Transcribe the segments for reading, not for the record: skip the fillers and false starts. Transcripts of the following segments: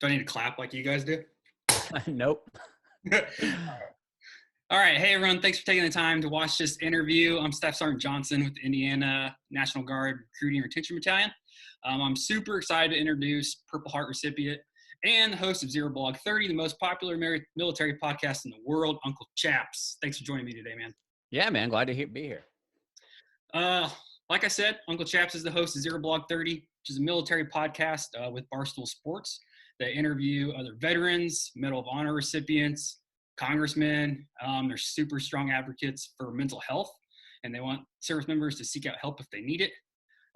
Do I need to clap like you guys do? Nope. All right. Hey, everyone. Thanks for taking the time to watch this interview. I'm Staff Sergeant Johnson with the Indiana National Guard Recruiting and Retention Battalion. I'm super excited to introduce Purple Heart recipient and the host of Zero Blog 30, the most popular military podcast in the world, Uncle Chaps. Thanks for joining me today, man. Yeah, man. Glad to be here. Like I said, Uncle Chaps is the host of Zero Blog 30, which is a military podcast with Barstool Sports. They interview other veterans, Medal of Honor recipients, congressmen. They're super strong advocates for mental health, and they want service members to seek out help if they need it.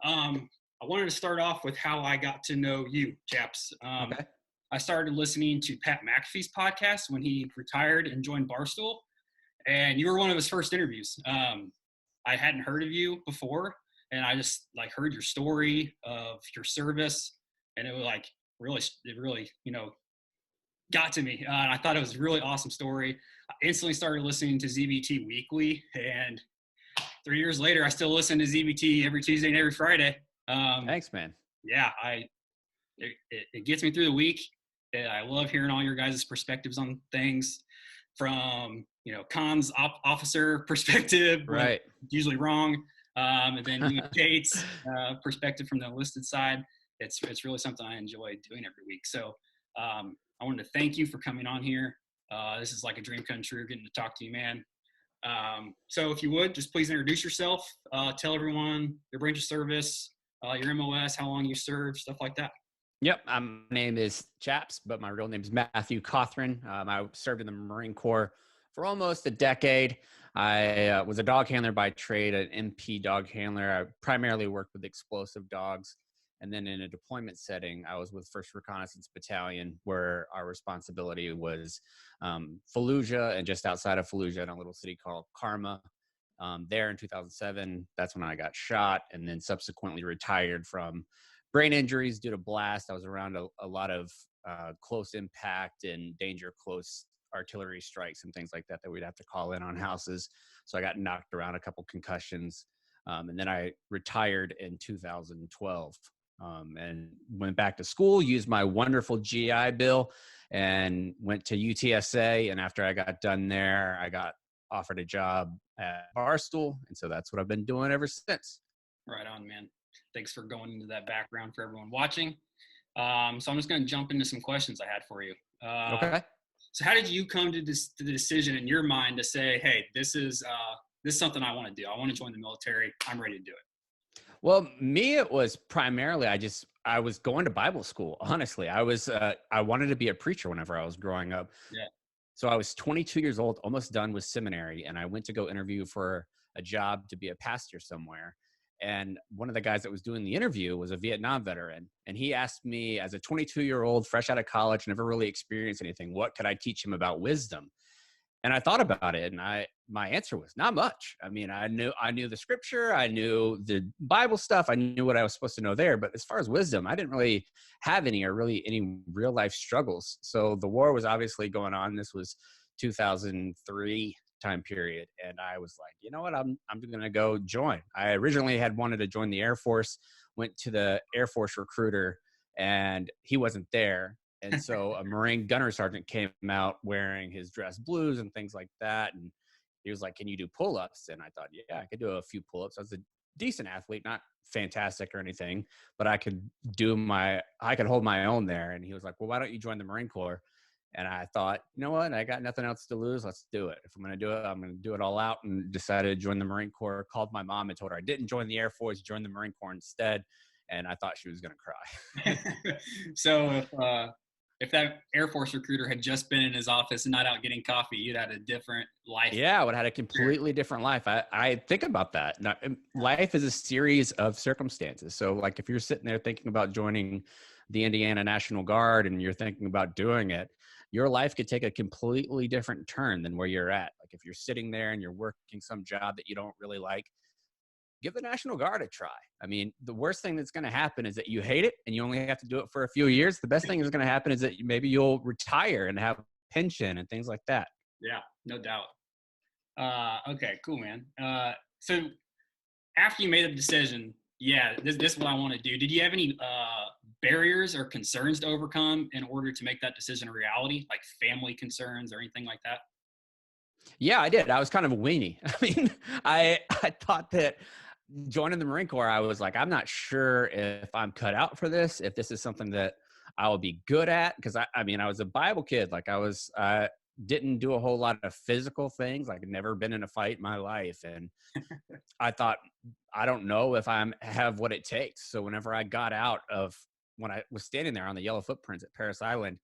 I wanted to start off with how I got to know you, Chaps. Okay. I started listening to Pat McAfee's podcast when he retired and joined Barstool, and you were one of his first interviews. I hadn't heard of you before, and I just heard your story of your service, and it was really, got to me. And I thought it was a really awesome story. I instantly started listening to ZBT weekly, and 3 years later, I still listen to ZBT every Tuesday and every Friday. Thanks, man. Yeah, it gets me through the week. And I love hearing all your guys' perspectives on things from, cons officer perspective, Right. Usually wrong. And then Kate's perspective from the enlisted side. It's really something I enjoy doing every week. So I wanted to thank you for coming on here. This is like a dream come true, getting to talk to you, man. So if you would, just please introduce yourself. Tell everyone your branch of service, your MOS, how long you served, stuff like that. Yep. My name is Chaps, but my real name is Matthew Cothran. I served in the Marine Corps for almost a decade. I was a dog handler by trade, an MP dog handler. I primarily worked with explosive dogs. And then in a deployment setting, I was with 1st Reconnaissance Battalion, where our responsibility was Fallujah and just outside of Fallujah in a little city called Karma. There in 2007, that's when I got shot and then subsequently retired from brain injuries due to blast. I was around a lot of close impact and danger close artillery strikes and things like that we'd have to call in on houses. So I got knocked around, a couple concussions. And then I retired in 2012 and went back to school, used my wonderful GI Bill and went to UTSA. And after I got done there, I got offered a job at Barstool. And so that's what I've been doing ever since. Right on, man. Thanks for going into that background for everyone watching. So I'm just going to jump into some questions I had for you. Okay. So how did you come to the decision in your mind to say, hey, this is something I want to do. I want to join the military. I'm ready to do it. Well, me, it was primarily, I was going to Bible school. Honestly, I wanted to be a preacher whenever I was growing up. Yeah. So I was 22 years old, almost done with seminary. And I went to go interview for a job to be a pastor somewhere. And one of the guys that was doing the interview was a Vietnam veteran. And he asked me, as a 22-year-old, fresh out of college, never really experienced anything, what could I teach him about wisdom? And I thought about it, and my answer was not much. I mean, I knew the scripture, I knew the Bible stuff, I knew what I was supposed to know there. But as far as wisdom, I didn't really have any real life struggles. So the war was obviously going on. This was 2003 time period, and I was like, you know what, I'm going to go join. I originally had wanted to join the Air Force, went to the Air Force recruiter, and he wasn't there. And so a Marine gunner sergeant came out wearing his dress blues and things like that. And he was like, can you do pull-ups? And I thought, yeah, I could do a few pull-ups. I was a decent athlete, not fantastic or anything, but I could hold my own there. And he was like, well, why don't you join the Marine Corps? And I thought, you know what? I got nothing else to lose. Let's do it. If I'm going to do it, I'm going to do it all out, and decided to join the Marine Corps. Called my mom and told her I didn't join the Air Force, joined the Marine Corps instead. And I thought she was going to cry. So if that Air Force recruiter had just been in his office and not out getting coffee, you'd had a different life. Yeah, I would have had a completely different life. I think about that. Now, life is a series of circumstances. So like if you're sitting there thinking about joining the Indiana National Guard and you're thinking about doing it, your life could take a completely different turn than where you're at. Like if you're sitting there and you're working some job that you don't really like, give the National Guard a try. I mean, the worst thing that's going to happen is that you hate it and you only have to do it for a few years. The best thing that's going to happen is that maybe you'll retire and have a pension and things like that. Yeah, no doubt. Okay, cool, man. So after you made the decision, yeah, this is what I want to do. Did you have any barriers or concerns to overcome in order to make that decision a reality, like family concerns or anything like that? Yeah, I did. I was kind of a weenie. I mean, I thought that joining the Marine Corps, I was like, I'm not sure if I'm cut out for this, if this is something that I will be good at. Because I mean, I was a Bible kid. Like I didn't do a whole lot of physical things. Like I'd never been in a fight in my life, and I thought, I don't know if I'm have what it takes. So whenever I got out of when I was standing there on the yellow footprints at Paris Island,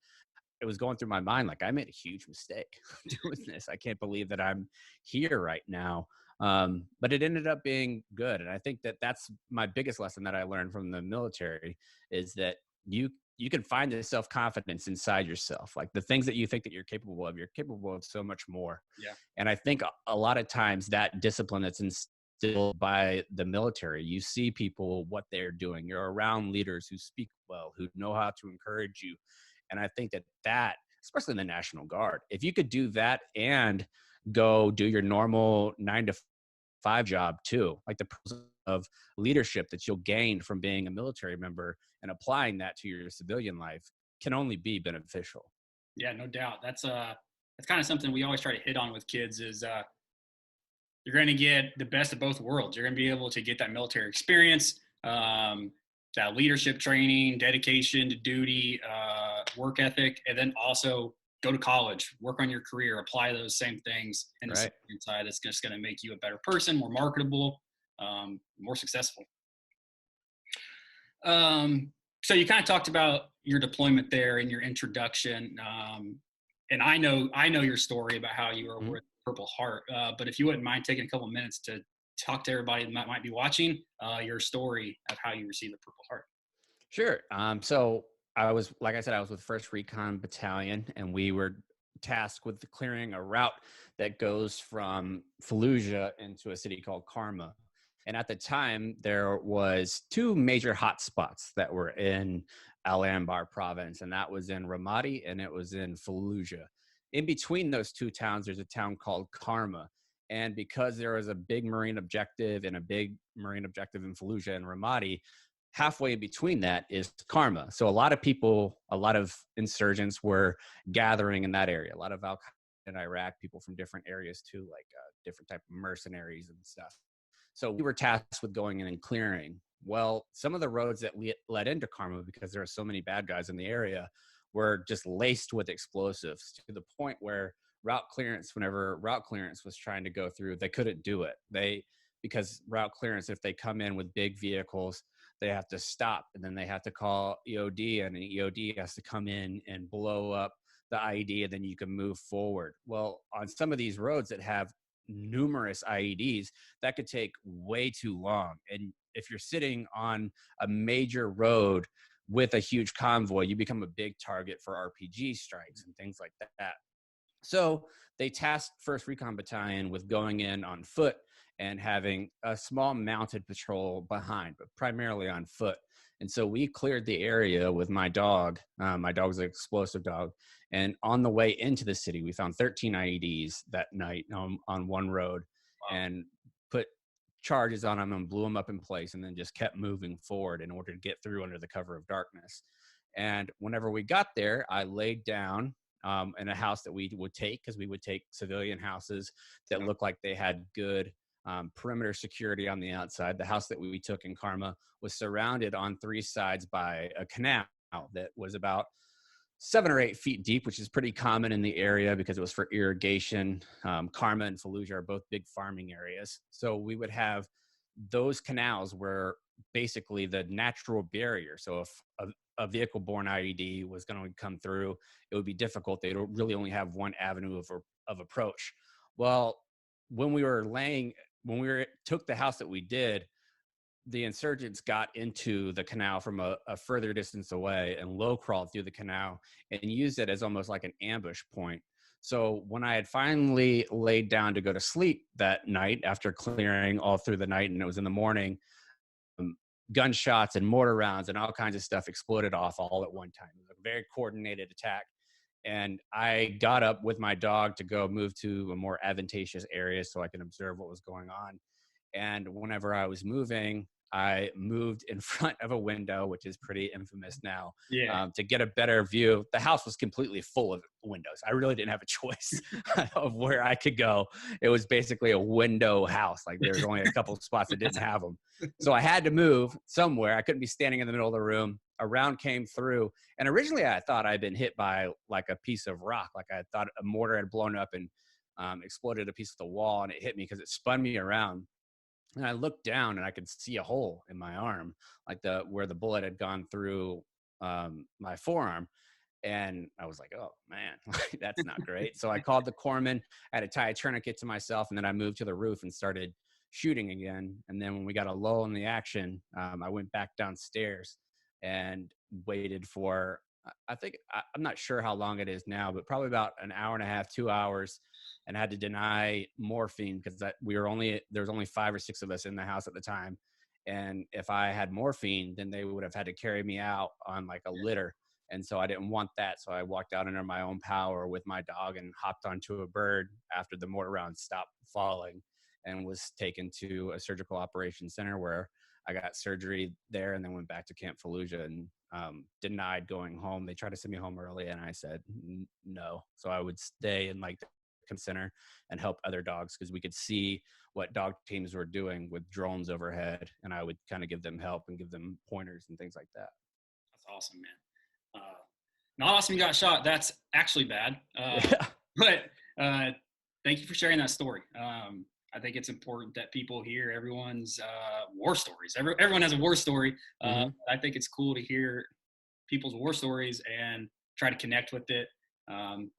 it was going through my mind like I made a huge mistake doing this. I can't believe that I'm here right now. But it ended up being good, and I think that that's my biggest lesson that I learned from the military is that you can find the self confidence inside yourself. Like the things that you think that you're capable of so much more. Yeah. And I think a lot of times that discipline that's instilled by the military, you see people what they're doing. You're around leaders who speak well, who know how to encourage you, and I think that, especially in the National Guard, if you could do that and go do your normal 9 to 5 job too, like the pros of leadership that you'll gain from being a military member and applying that to your civilian life can only be beneficial. Yeah, no doubt. That's kind of something we always try to hit on with kids is you're going to get the best of both worlds. You're going to be able to get that military experience, that leadership training, dedication to duty, work ethic, and then also go to college, work on your career, apply those same things in the Right. civilian side. It's just going to make you a better person, more marketable, more successful. So you kind of talked about your deployment there in your introduction, and I know your story about how you were Mhm. with Purple Heart. But if you wouldn't mind taking a couple minutes to talk to everybody that might be watching your story of how you received the Purple Heart. Sure. So I was, like I said, I was with First Recon Battalion, and we were tasked with clearing a route that goes from Fallujah into a city called Karma. And at the time, there was two major hotspots that were in Al Anbar province, and that was in Ramadi and it was in Fallujah. In between those two towns, there's a town called Karma. And because there was a big Marine objective and a big Marine objective in Fallujah and Ramadi, halfway in between that is Karma. So a lot of people, a lot of insurgents were gathering in that area. A lot of Al Qaeda in Iraq, people from different areas too, like different type of mercenaries and stuff. So we were tasked with going in and clearing. Well, some of the roads that led into Karma, because there are so many bad guys in the area, were just laced with explosives to the point where whenever route clearance was trying to go through, they couldn't do it. Because route clearance, if they come in with big vehicles, they have to stop, and then they have to call EOD, and an EOD has to come in and blow up the IED, and then you can move forward. Well, on some of these roads that have numerous IEDs, that could take way too long. And if you're sitting on a major road with a huge convoy, you become a big target for RPG strikes and things like that. So they tasked First Recon Battalion with going in on foot and having a small mounted patrol behind, but primarily on foot. And so we cleared the area with my dog. My dog's an explosive dog. And on the way into the city, we found 13 IEDs that night on one road. Wow. And put charges on them and blew them up in place, and then just kept moving forward in order to get through under the cover of darkness. And whenever we got there, I laid down in a house that we would take, because we would take civilian houses that looked like they had good perimeter security on the outside. The house that we took in Karma was surrounded on 3 sides by a canal that was about 7 or 8 feet deep, which is pretty common in the area because it was for irrigation. Karma and Fallujah are both big farming areas. So we would have those canals were basically the natural barrier. So if a vehicle-borne IED was going to come through, it would be difficult. They don't really only have one avenue of approach. Well, when we took the house that we did, the insurgents got into the canal from a further distance away and low crawled through the canal and used it as almost like an ambush point. So when I had finally laid down to go to sleep that night after clearing all through the night, and it was in the morning, gunshots and mortar rounds and all kinds of stuff exploded off all at one time. It was a very coordinated attack. And I got up with my dog to go move to a more advantageous area so I can observe what was going on. And whenever I was moving, I moved in front of a window, which is pretty infamous now, Yeah. to get a better view. The house was completely full of windows. I really didn't have a choice of where I could go. It was basically a window house. Like there's only a couple of spots that didn't have them. So I had to move somewhere. I couldn't be standing in the middle of the room. A round came through. And originally I thought I'd been hit by like a piece of rock. Like I thought a mortar had blown up and exploded a piece of the wall, and it hit me because it spun me around. And I looked down and I could see a hole in my arm, like where the bullet had gone through my forearm. And I was like, oh man, that's not great. So I called the corpsman. I had to tie a tourniquet to myself, and then I moved to the roof and started shooting again. And then when we got a lull in the action, I went back downstairs and waited for, I'm not sure how long it is now, but probably about an hour and a half, 2 hours, and had to deny morphine because there was only 5 or 6 of us in the house at the time. And if I had morphine, then they would have had to carry me out on like a litter. And so I didn't want that. So I walked out under my own power with my dog and hopped onto a bird after the mortar round stopped falling, and was taken to a surgical operations center where I got surgery there, and then went back to Camp Fallujah and denied going home. They tried to send me home early, and I said no. So I would stay in like the center and help other dogs, because we could see what dog teams were doing with drones overhead, and I would kind of give them help and give them pointers and things like that. That's awesome, man. Not awesome you got shot. That's actually bad. Yeah. But thank you for sharing that story. I think it's important that people hear everyone's war stories. Everyone has a war story. Mm-hmm. I think it's cool to hear people's war stories and try to connect with it.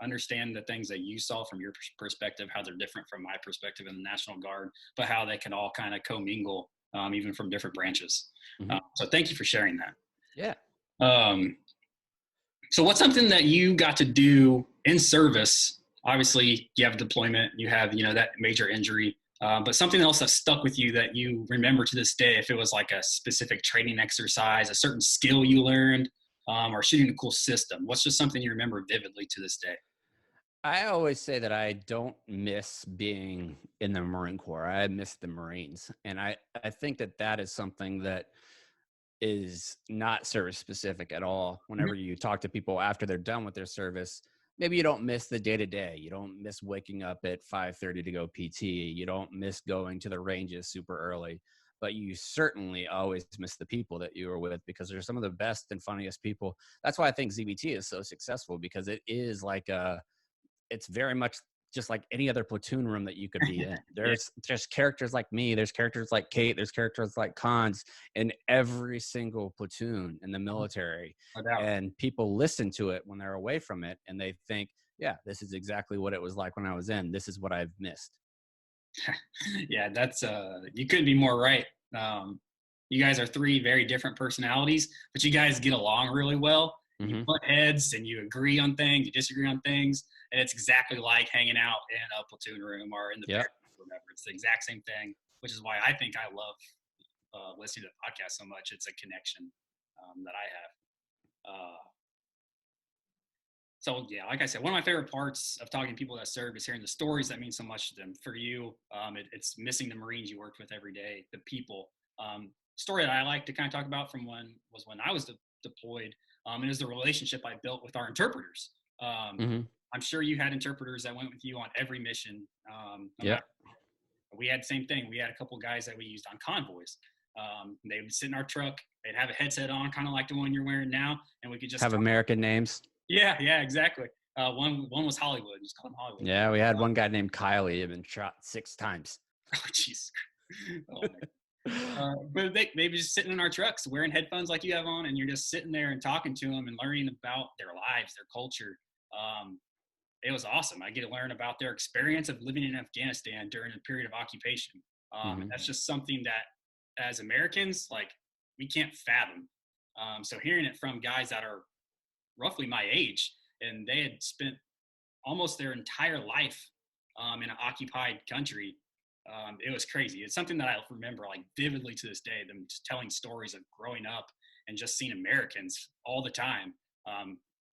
Understand the things that you saw from your perspective, how they're different from my perspective in the National Guard, but how they can all kind of commingle, even from different branches. Mm-hmm. So thank you for sharing that. Yeah. So what's something that you got to do in service? Obviously, you have deployment, you have, that major injury, but something else that stuck with you that you remember to this day, if it was like a specific training exercise, a certain skill you learned, or shooting a cool system. What's just something you remember vividly to this day? I always say that I don't miss being in the Marine Corps. I miss the Marines. And I think that is something that is not service specific at all. Whenever you talk to people after they're done with their service, maybe you don't miss the day to day. You don't miss waking up at 5:30 to go PT. You don't miss going to the ranges super early, but you certainly always miss the people that you were with, because they're some of the best and funniest people. That's why I think ZBT is so successful, because it is like it's very much just like any other platoon room that you could be in. There's characters like me, there's characters like Kate, there's characters like Cons in every single platoon in the military. And people listen to it when they're away from it, and they think, yeah, this is exactly what it was like when I was in. This is what I've missed. Yeah, that's you couldn't be more right. You guys are 3 very different personalities, but you guys get along really well. Mm-hmm. You butt heads and you agree on things, you disagree on things, and it's exactly like hanging out in a platoon room or in the barracks or whatever. It's the exact same thing, which is why I think I love listening to the podcast so much. It's a connection that I have. So yeah, like I said, one of my favorite parts of talking to people that serve is hearing the stories that mean so much to them. For you, it's missing the Marines you worked with every day, the people. Story that I like to kind of talk about from when I was deployed, and is the relationship I built with our interpreters. I'm sure you had interpreters that went with you on every mission. We had the same thing. We had a couple guys that we used on convoys. They would sit in our truck. They'd have a headset on, kind of like the one you're wearing now, and we could just have American names. Yeah, exactly. One was Hollywood. Just call him Hollywood. Yeah, we had one guy named Kyle. He had been shot 6 times. Oh, jeez. But they be just sitting in our trucks wearing headphones like you have on, and you're just sitting there and talking to them and learning about their lives, their culture. It was awesome. I get to learn about their experience of living in Afghanistan during a period of occupation. And that's just something that as Americans, like, we can't fathom. So hearing it from guys that are roughly my age, and they had spent almost their entire life in an occupied country, it was crazy. It's something that I remember like vividly to this day, them just telling stories of growing up and just seeing Americans all the time.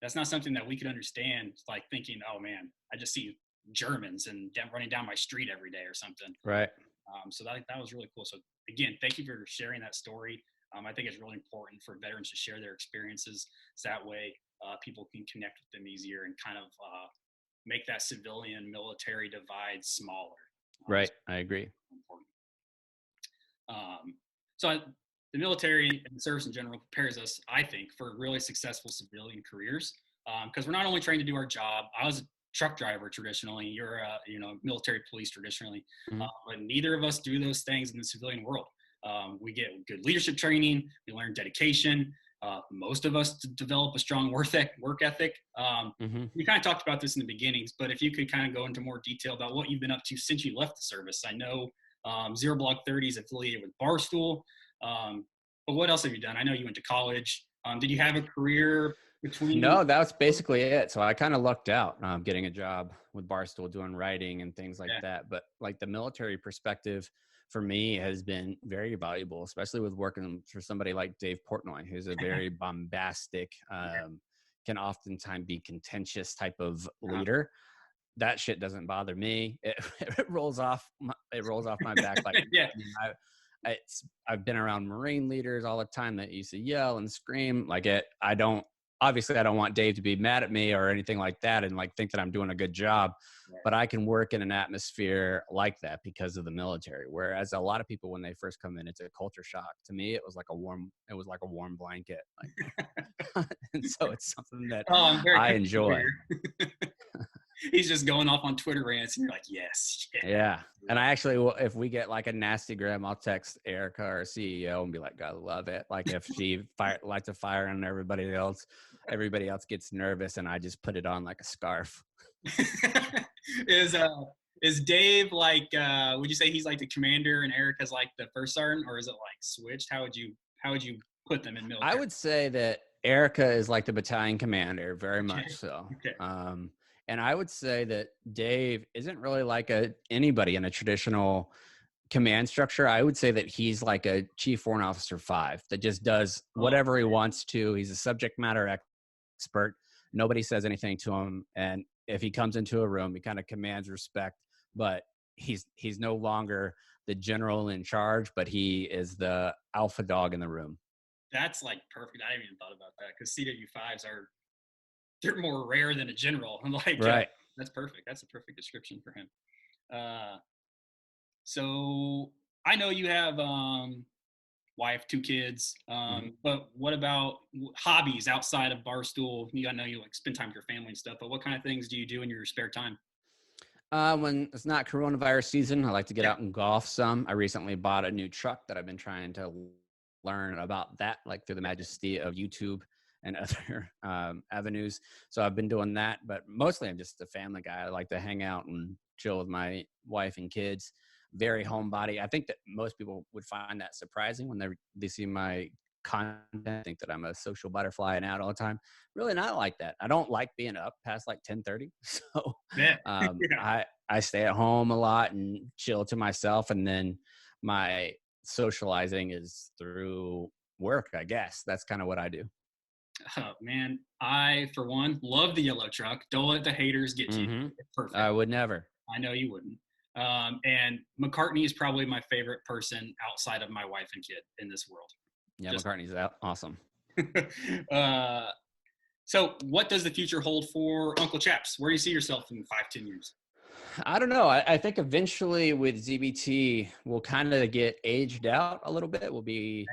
That's not something that we could understand, like thinking, oh man, I just see Germans and running down my street every day or something. Right. So that was really cool. So again, thank you for sharing that story. I think it's really important for veterans to share their experiences. So that way people can connect with them easier and kind of make that civilian military divide smaller. Right. I agree. Important. So the military and the service in general prepares us, I think, for really successful civilian careers because we're not only trained to do our job. I was a truck driver traditionally. You're a military police traditionally, Mm-hmm. but neither of us do those things in the civilian world. We get good leadership training. We learn dedication. Most of us develop a strong work ethic. Mm-hmm. We kind of talked about this in the beginnings, but if you could kind of go into more detail about what you've been up to since you left the service. I know Zero Block 30 is affiliated with Barstool, but what else have you done? I know you went to college. Did you have a career between? No, that was basically it. So I kind of lucked out getting a job with Barstool doing writing and things like that. But like the military perspective for me has been very valuable, especially with working for somebody like Dave Portnoy, who's a very bombastic, can oftentimes be contentious type of leader. That shit doesn't bother me. It rolls off. It rolls off my back like Yeah. I've been around Marine leaders all the time that used to yell and scream like it. I don't want Dave to be mad at me or anything like that and like think that I'm doing a good job, but I can work in an atmosphere like that because of the military. Whereas a lot of people, when they first come in, it's a culture shock. To me, it was like a warm blanket. Like, and so it's something that I enjoy. He's just going off on Twitter rants, and you're like, yes. Yeah. And I actually, if we get like a nasty gram, I'll text Erica, our CEO, and be like, I love it. Like if she lights a fire on everybody else gets nervous, and I just put it on like a scarf. Is Dave like? Would you say he's like the commander, and Erica's like the first sergeant, or is it like switched? How would you put them in military? I would say that Erica is like the battalion commander, very much so. Okay. And I would say that Dave isn't really like anybody in a traditional command structure. I would say that he's like a chief warrant officer 5 that just does whatever he wants to. He's a subject matter expert. Nobody says anything to him. And if he comes into a room, he kind of commands respect, but he's no longer the general in charge, but he is the alpha dog in the room. That's like perfect. I haven't even thought about that because CW5s they're more rare than a general. Like, right. That's perfect. That's a perfect description for him. So I know you have wife, 2 kids, but what about hobbies outside of Barstool? I know you like spend time with your family and stuff, but what kind of things do you do in your spare time? When it's not coronavirus season, I like to get out and golf some. I recently bought a new truck that I've been trying to learn about that, like through the majesty of YouTube and other avenues. So I've been doing that, but mostly I'm just a family guy. I like to hang out and chill with my wife and kids. Very homebody. I think that most people would find that surprising when they see my content, think that I'm a social butterfly and out all the time. Really not like that. I don't like being up past like 10:30. So I stay at home a lot and chill to myself. And then my socializing is through work, I guess. That's kind of what I do. Oh, man, I, for one, love the yellow truck. Don't let the haters get you. It's perfect. I would never. I know you wouldn't. And McCartney is probably my favorite person outside of my wife and kid in this world. Yeah, McCartney's awesome. So what does the future hold for Uncle Chaps? Where do you see yourself in 5-10 years? I don't know. I think eventually with ZBT, we'll kind of get aged out a little bit. We'll be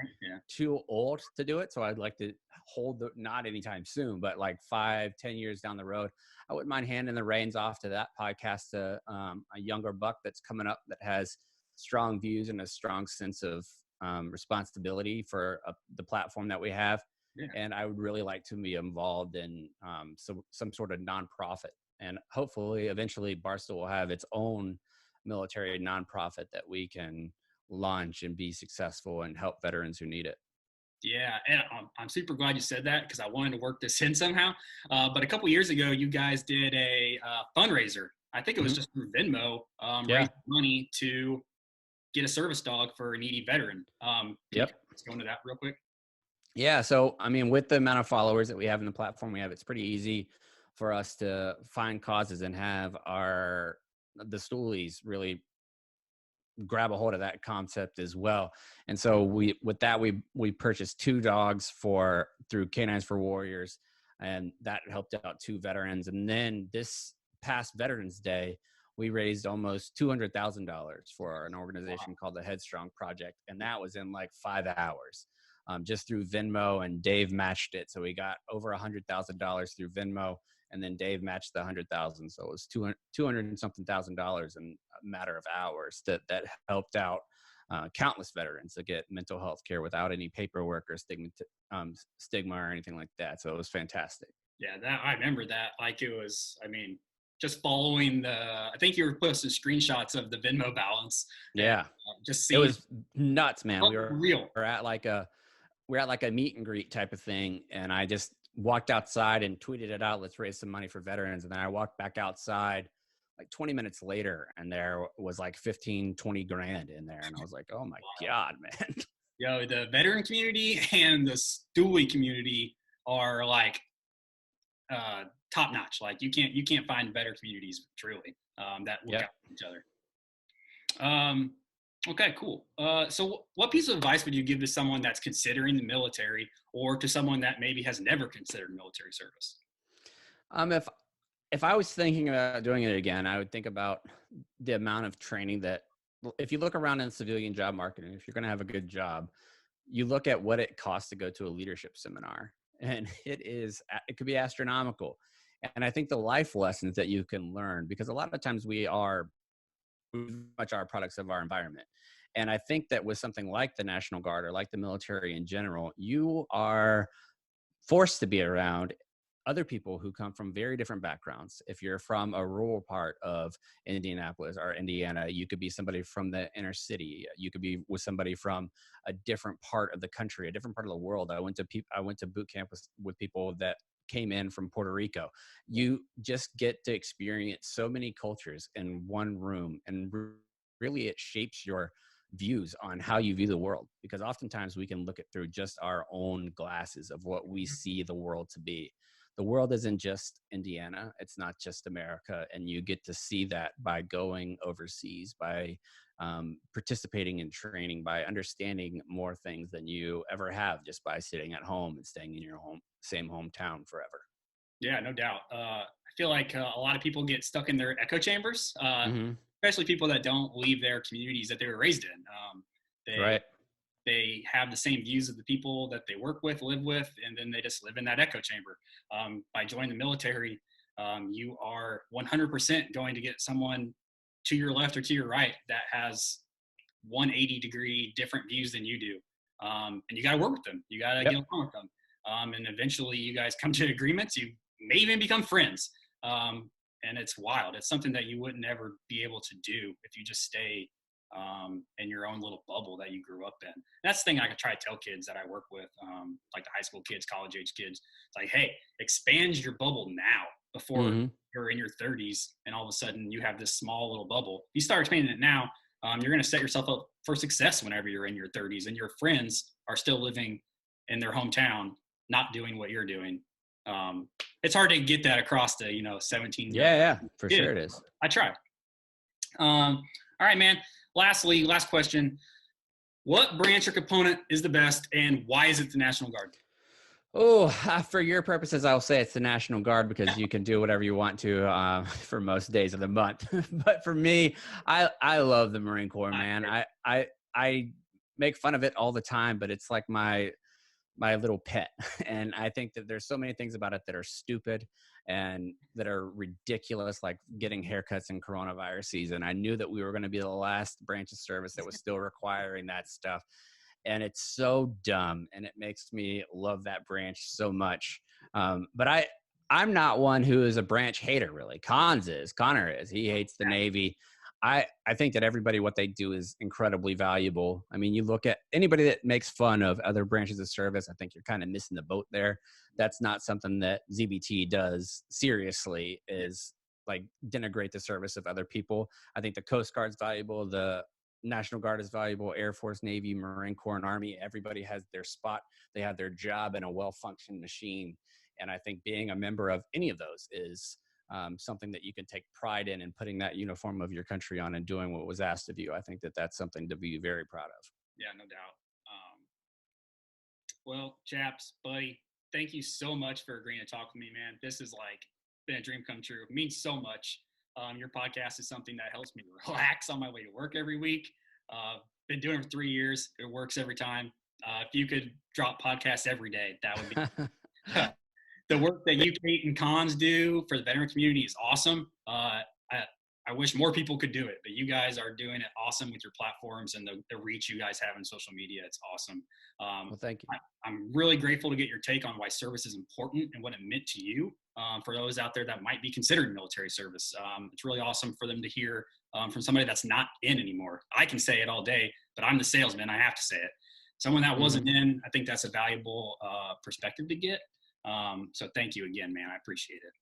too old to do it. So I'd like to hold not anytime soon, but like 5-10 years down the road. I wouldn't mind handing the reins off to that podcast to a younger buck that's coming up that has strong views and a strong sense of responsibility for the platform that we have. Yeah. And I would really like to be involved in some sort of nonprofit. And hopefully, eventually, Barstool will have its own military nonprofit that we can launch and be successful and help veterans who need it. Yeah, and I'm super glad you said that because I wanted to work this in somehow. But a couple years ago, you guys did a fundraiser. I think it was just through Venmo, raising money to get a service dog for a needy veteran. Let's go into that real quick. Yeah, so I mean, with the amount of followers that we have in the platform we have, it's pretty easy for us to find causes and have the stoolies really grab a hold of that concept as well. And so we purchased 2 dogs through Canines for Warriors, and that helped out 2 veterans. And then this past Veterans Day, we raised almost $200,000 for an organization called the Headstrong Project, and that was in like 5 hours, just through Venmo, and Dave matched it. So we got over $100,000 through Venmo, and then Dave matched the 100,000. So it was 200 and something $1,000 in a matter of hours that helped out countless veterans to get mental health care without any paperwork or stigma or anything like that. So it was fantastic. Yeah, I remember that. Like it was, I mean, just following I think you were posting screenshots of the Venmo balance. Yeah. And, just It seeing was nuts, man. We real. were at like a meet and greet type of thing. And I just walked outside and tweeted it out, let's raise some money for veterans. And then I walked back outside like 20 minutes later, and there was like 15, 20 grand in there. And I was like, oh my God, man. Yo, the veteran community and the stoolie community are like top notch. Like you can't find better communities truly that look out for each other. Okay, cool. So what piece of advice would you give to someone that's considering the military, or to someone that maybe has never considered military service? If I was thinking about doing it again, I would think about the amount of training that, if you look around in the civilian job market, and if you're going to have a good job, you look at what it costs to go to a leadership seminar, and it could be astronomical. And I think the life lessons that you can learn, because a lot of times we much are products of our environment. And I think that with something like the National Guard or like the military in general, you are forced to be around other people who come from very different backgrounds. If you're from a rural part of Indianapolis or Indiana, you could be somebody from the inner city. You could be with somebody from a different part of the country, a different part of the world. I went to boot camp with people that came in from Puerto Rico. You just get to experience so many cultures in one room, and really it shapes your views on how you view the world, because oftentimes we can look at through just our own glasses of what we see the world to be. The world isn't just Indiana, it's not just America, and you get to see that by going overseas, by participating in training, by understanding more things than you ever have just by sitting at home and staying in your same hometown forever. Yeah, no doubt. I feel like a lot of people get stuck in their echo chambers, especially people that don't leave their communities that they were raised in. Right. They have the same views of the people that they work with, live with, and then they just live in that echo chamber. By joining the military, you are 100% going to get someone to your left or to your right that has 180-degree different views than you do. And you got to work with them. You got to get along with them. And eventually you guys come to agreements. You may even become friends. And it's wild. It's something that you wouldn't ever be able to do if you just stay in your own little bubble that you grew up in. And that's the thing I could try to tell kids that I work with, like the high school kids, college age kids. It's like, hey, expand your bubble now before you're in your 30s and all of a sudden you have this small little bubble. You start expanding it now, you're going to set yourself up for success whenever you're in your 30s and your friends are still living in their hometown, not doing what you're doing. It's hard to get that across to, 17. Yeah, for sure it is. I try. All right, man. Last question. What branch or component is the best, and why is it the National Guard? Oh, for your purposes, I'll say it's the National Guard because you can do whatever you want to for most days of the month. But for me, I love the Marine Corps, man. I make fun of it all the time, but it's like my little pet. And I think that there's so many things about it that are stupid and that are ridiculous, like getting haircuts in coronavirus season. I knew that we were going to be the last branch of service that was still requiring that stuff. And it's so dumb, and it makes me love that branch so much. But I'm not one who is a branch hater, really. Connor is. He hates the Navy. I think that everybody, what they do is incredibly valuable. I mean, you look at anybody that makes fun of other branches of service, I think you're kind of missing the boat there. That's not something that ZBT does seriously, is like denigrate the service of other people. I think the Coast Guard's valuable. The National Guard is valuable. Air Force, Navy, Marine Corps, and Army. Everybody has their spot. They have their job in a well-functioned machine. And I think being a member of any of those is something that you can take pride in and putting that uniform of your country on and doing what was asked of you. I think that that's something to be very proud of. Yeah, no doubt. Well, Chaps, buddy, thank you so much for agreeing to talk with me, man. This is like been a dream come true. It means so much. Your podcast is something that helps me relax on my way to work every week. Been doing it for 3 years. It works every time. If you could drop podcasts every day, that would be the work that you, Kate, and Cons do for the veteran community is awesome. I wish more people could do it, but you guys are doing it awesome with your platforms and the reach you guys have in social media. It's awesome. Well, thank you. I'm really grateful to get your take on why service is important and what it meant to you. For those out there that might be considering military service, it's really awesome for them to hear from somebody that's not in anymore. I can say it all day, but I'm the salesman. I have to say it. Someone that wasn't in, I think that's a valuable perspective to get. So thank you again, man. I appreciate it.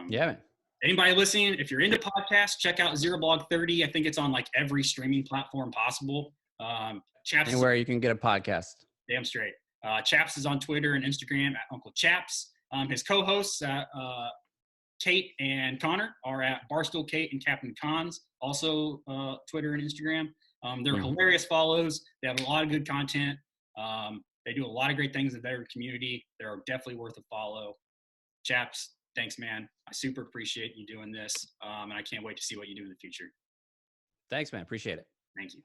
Yeah, man. Anybody listening, if you're into podcasts, check out Zero Blog 30. I think it's on like every streaming platform possible. Chaps anywhere you can get a podcast. Damn straight. Chaps is on Twitter and Instagram at Uncle Chaps. His co-hosts, Kate and Connor, are at Barstool Kate and Captain Cons, also Twitter and Instagram. They're hilarious follows. They have a lot of good content. They do a lot of great things in the veteran community. They're definitely worth a follow. Chaps, thanks, man. I super appreciate you doing this, and I can't wait to see what you do in the future. Thanks, man. Appreciate it. Thank you.